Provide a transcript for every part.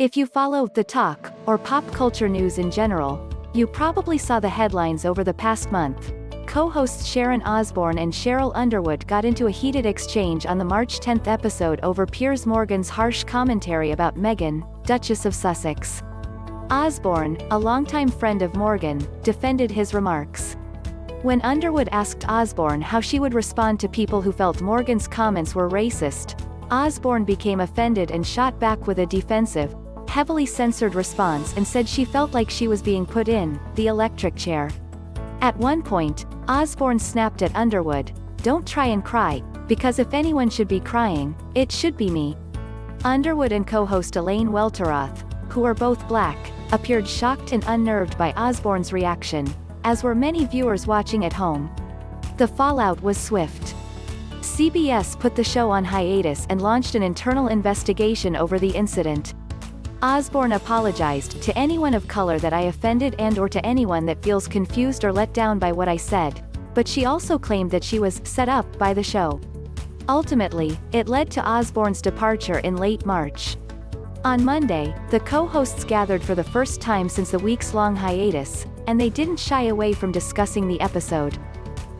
If you follow the talk, or pop culture news in general, you probably saw the headlines over the past month. Co-hosts Sharon Osbourne and Sheryl Underwood got into a heated exchange on the March 10 episode over Piers Morgan's harsh commentary about Meghan, Duchess of Sussex. Osbourne, a longtime friend of Morgan, defended his remarks. When Underwood asked Osbourne how she would respond to people who felt Morgan's comments were racist, Osbourne became offended and shot back with a defensive, heavily censored response and said she felt like she was being put in the electric chair. At one point, Osbourne snapped at Underwood, "Don't try and cry, because if anyone should be crying, it should be me." Underwood and co-host Elaine Welteroth, who are both black, appeared shocked and unnerved by Osbourne's reaction, as were many viewers watching at home. The fallout was swift. CBS put the show on hiatus and launched an internal investigation over the incident. Osbourne apologized to anyone of color that I offended and/or to anyone that feels confused or let down by what I said, but she also claimed that she was set up by the show. Ultimately, it led to Osbourne's departure in late March. On Monday, the co-hosts gathered for the first time since the weeks-long hiatus, and they didn't shy away from discussing the episode.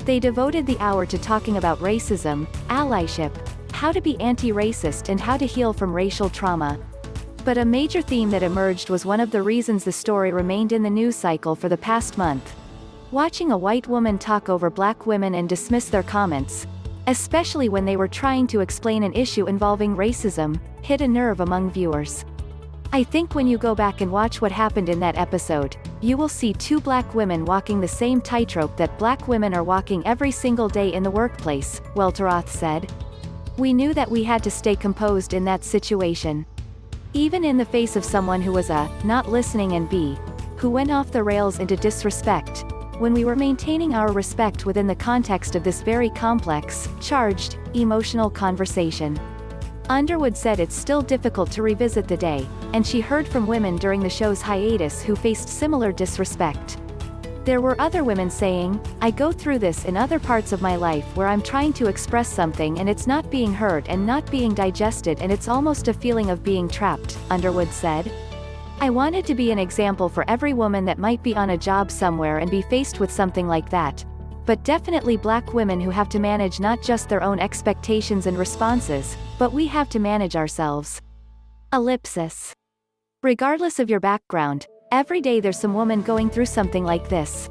They devoted the hour to talking about racism, allyship, how to be anti-racist and how to heal from racial trauma. But a major theme that emerged was one of the reasons the story remained in the news cycle for the past month. Watching a white woman talk over black women and dismiss their comments, especially when they were trying to explain an issue involving racism, hit a nerve among viewers. I think when you go back and watch what happened in that episode, you will see two black women walking the same tightrope that black women are walking every single day in the workplace, Welteroth said. We knew that we had to stay composed in that situation. Even in the face of someone who was A, not listening and B, who went off the rails into disrespect, when we were maintaining our respect within the context of this very complex, charged, emotional conversation. Underwood said it's still difficult to revisit the day, and she heard from women during the show's hiatus who faced similar disrespect. There were other women saying, "I go through this in other parts of my life where I'm trying to express something and it's not being heard and not being digested and it's almost a feeling of being trapped," Underwood said. I wanted to be an example for every woman that might be on a job somewhere and be faced with something like that. But definitely black women who have to manage not just their own expectations and responses, but we have to manage ourselves. Ellipsis. Regardless of your background, every day there's some woman going through something like this.